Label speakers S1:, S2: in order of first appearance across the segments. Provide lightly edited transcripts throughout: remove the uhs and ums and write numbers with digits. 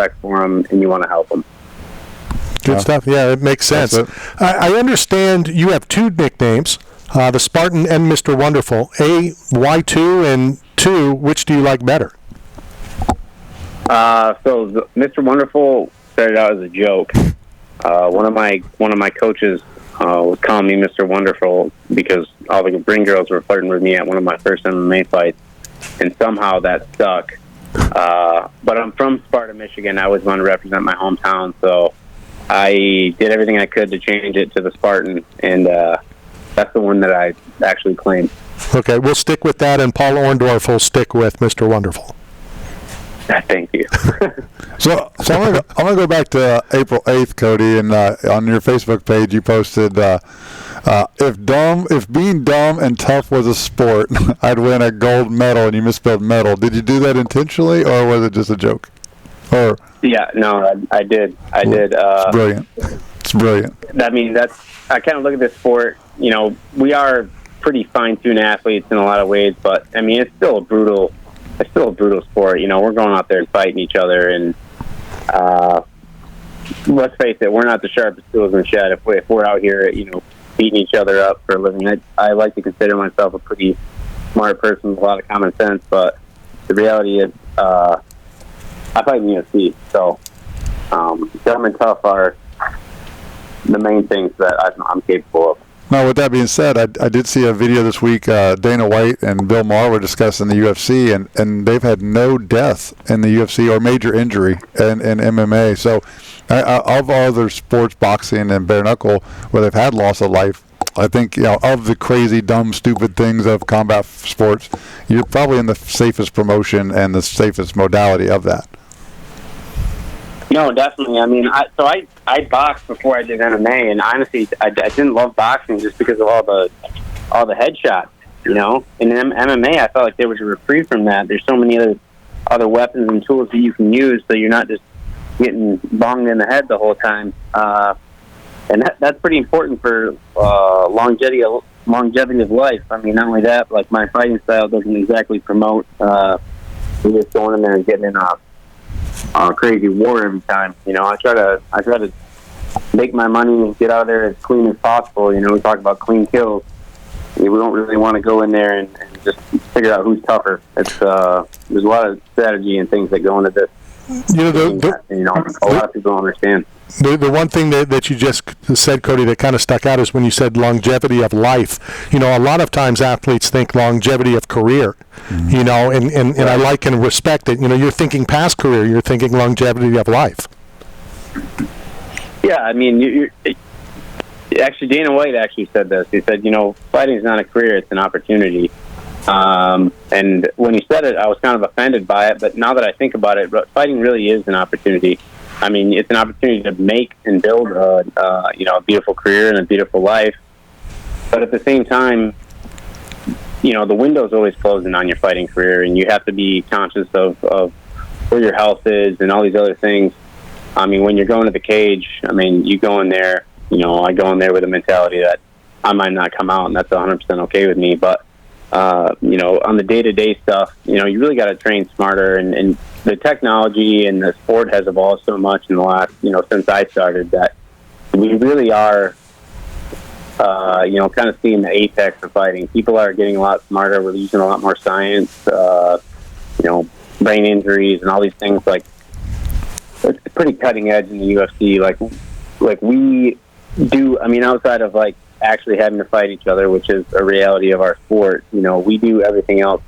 S1: respect for them, and you want to help them.
S2: Good stuff. Yeah, it makes sense. I understand you have two nicknames, the Spartan and Mr. Wonderful. A, why two? And two, which do you like better?
S1: So Mr. Wonderful started out as a joke. One of my coaches was calling me Mr. Wonderful because all the ring girls were flirting with me at one of my first MMA fights, and somehow that stuck. But I'm from Sparta, Michigan. I always wanted to represent my hometown, so I did everything I could to change it to the Spartan, and that's the one that I actually claimed.
S2: Okay, we'll stick with that, and Paul Orndorff will stick with Mr. Wonderful.
S1: Thank you.
S3: So I'm gonna go back to April 8th, Cody, and on your Facebook page you posted, if being dumb and tough was a sport, I'd win a gold medal, and you misspelled medal. Did you do that intentionally, or was it just a joke? Or
S1: yeah, no, I did.
S3: It's brilliant. It's brilliant.
S1: I mean, I kind of look at this sport. You know, we are pretty fine-tuned athletes in a lot of ways, but I mean, it's still a brutal sport. You know, we're going out there and fighting each other, and let's face it, we're not the sharpest tools in the shed. If we're out here, you know, beating each other up for a living, I like to consider myself a pretty smart person with a lot of common sense, but the reality is, I fight in the UFC, so dumb and tough are the main things that I'm capable of.
S3: Now, with that being said, I did see a video this week. Dana White and Bill Maher were discussing the UFC, and they've had no death in the UFC or major injury in MMA. So, of other sports, boxing and bare knuckle, where they've had loss of life, I think, you know, of the crazy, dumb, stupid things of combat sports, you're probably in the safest promotion and the safest modality of that.
S1: No, definitely. I mean, I boxed before I did MMA, and honestly, I didn't love boxing just because of all the headshots. You know, in MMA, I felt like there was a reprieve from that. There's so many other weapons and tools that you can use, so you're not just getting bonged in the head the whole time. And that's pretty important for longevity of life. I mean, not only that, but like my fighting style doesn't exactly promote just going in there and getting in a crazy war every time. You know, I try to make my money and get out of there as clean as possible. You know, we talk about clean kills. We don't really want to go in there and just figure out who's tougher. It's there's a lot of strategy and things that go into this.
S2: You know,
S1: a lot of people don't understand.
S2: The one thing that you just said, Cody, that kind of stuck out is when you said longevity of life. You know, a lot of times athletes think longevity of career, you know, and I like and respect it. You know, you're thinking past career, you're thinking longevity of life.
S1: Yeah, I mean, actually, Dana White actually said this. He said, you know, fighting is not a career, it's an opportunity. And when he said it, I was kind of offended by it, but now that I think about it, fighting really is an opportunity. I mean, it's an opportunity to make and build a beautiful career and a beautiful life. But at the same time, you know, the window's always closing on your fighting career, and you have to be conscious of where your health is and all these other things. I mean, when you're going to the cage, I mean, you go in there, you know, I go in there with a mentality that I might not come out, and that's 100% okay with me. But, you know, on the day-to-day stuff, you know, you really got to train smarter, and the technology and the sport has evolved so much in the last, you know, since I started, that we really are, you know, kind of seeing the apex of fighting. People are getting a lot smarter. We're using a lot more science, you know, brain injuries and all these things. Like, it's pretty cutting edge in the UFC. Like we do, I mean, outside of, like, actually having to fight each other, which is a reality of our sport, you know, we do everything else,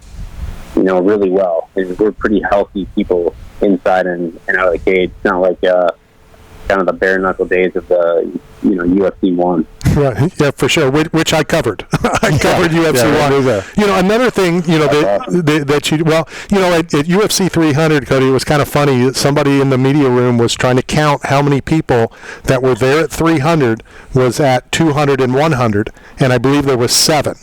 S1: you know, really well. And we're pretty healthy people inside and out of the cage. It's not like kind of the bare knuckle days of the, you know, UFC 1.
S2: Right. Yeah, for sure. Which I covered. I covered UFC 1. You know, another thing, you know, that you, well, you know, at UFC 300, Cody, it was kind of funny. Somebody in the media room was trying to count how many people that were there at 300 was at 200 and 100, and I believe there was 7.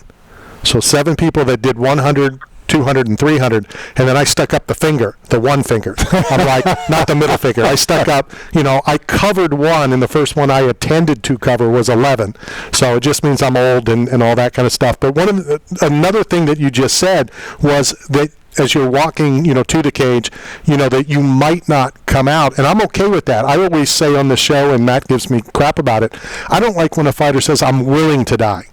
S2: So 7 people that did 100, 200 and 300, and then I stuck up the finger, the one finger. I'm like, not the middle finger. I stuck up, you know, I covered 1, and the first one I attended to cover was 11. So it just means I'm old and all that kind of stuff. But another thing that you just said was that as you're walking, to the cage, that you might not come out. And I'm okay with that. I always say on the show, and Matt gives me crap about it, I don't like when a fighter says, I'm willing to die.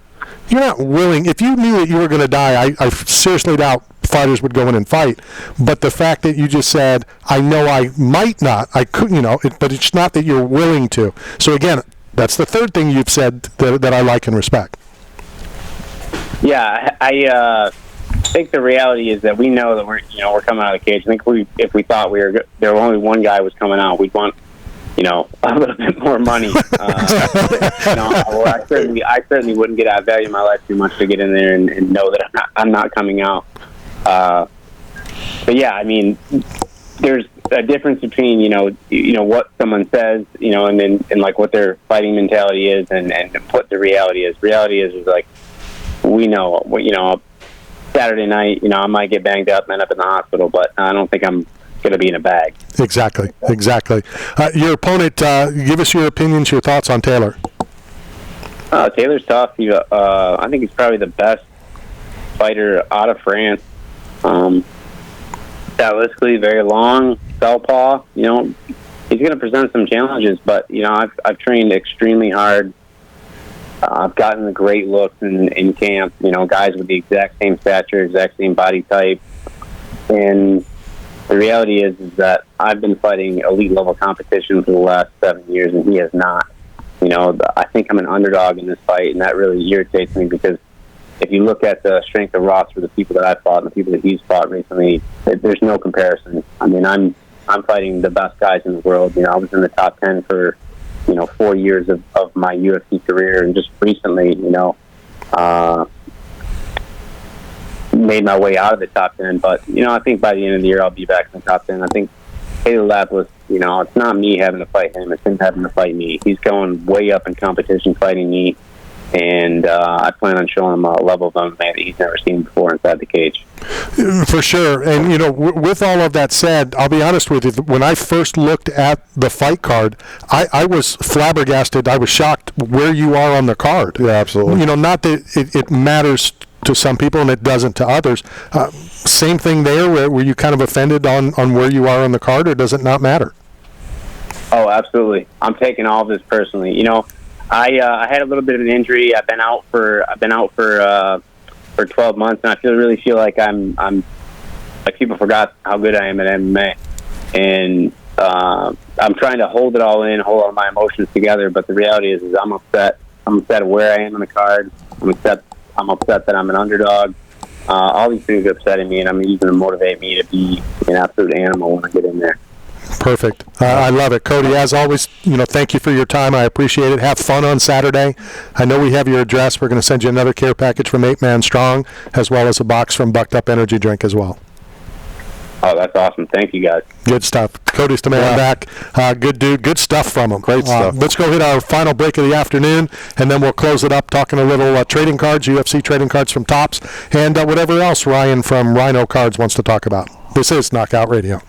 S2: You're not willing. If you knew that you were going to die, I seriously doubt fighters would go in and fight. But the fact that you just said, I know I might not, I could, but it's not that you're willing to. So again, that's the third thing you've said that I like and respect.
S1: Yeah, I think the reality is that we know that we're coming out of the cage. I think if we thought there were only one guy was coming out, we'd want a little bit more money. I certainly wouldn't get out of value in my life too much to get in there and know that I'm not coming out. But yeah, I mean, there's a difference between what someone says, and like what their fighting mentality is, and what the reality is. Reality is like we know Saturday night, I might get banged up and end up in the hospital, but I don't think I'm going to be in a bag.
S2: Exactly. Your opponent, give us your opinions, your thoughts on Taylor.
S1: Taylor's tough. I think he's probably the best fighter out of France. Stylistically, very long, southpaw. He's going to present some challenges, but I've trained extremely hard. I've gotten the great looks in camp. Guys with the exact same stature, exact same body type, and the reality is that I've been fighting elite level competition for the last 7 years, and he has not. I think I'm an underdog in this fight, and that really irritates me because if you look at the strength of roster, the people that I've fought and the people that he's fought recently, there's no comparison. I mean, I'm fighting the best guys in the world. I was in the top 10 for 4 years of my UFC career, and just recently, made my way out of the top 10. But I think by the end of the year I'll be back in the top 10. I think Taylor Lapis, it's not me having to fight him, it's him having to fight me. He's going way up in competition fighting me, and I plan on showing him a level of MMA that he's never seen before inside the cage.
S2: For sure. And with all of that said, I'll be honest with you, when I first looked at the fight card, I was flabbergasted. I was shocked where you are on the card.
S3: Yeah, absolutely.
S2: Not that it matters to some people and it doesn't to others. Same thing there. Were you kind of offended on where you are on the card, or does it not matter?
S1: Oh, absolutely. I'm taking all of this personally. I had a little bit of an injury. I've been out for 12 months, and I really feel like I'm like people forgot how good I am at MMA, and I'm trying to hold it all in, hold all my emotions together. But the reality is I'm upset. I'm upset at where I am on the card. I'm upset that I'm an underdog. All these things are upsetting me, and I'm even to motivate me to be an absolute animal when I get in there.
S2: Perfect. I love it. Cody, as always, thank you for your time. I appreciate it. Have fun on Saturday. I know we have your address. We're going to send you another care package from 8 Man Strong, as well as a box from Bucked Up Energy Drink as well.
S1: Oh, that's awesome. Thank you, guys.
S2: Good stuff. Cody Stamann back. Good dude. Good stuff from him.
S3: Great stuff.
S2: Let's go hit our final break of the afternoon, and then we'll close it up talking a little trading cards, UFC trading cards from Topps, and whatever else Ryan from Rhino Cards wants to talk about. This is Knockout Radio.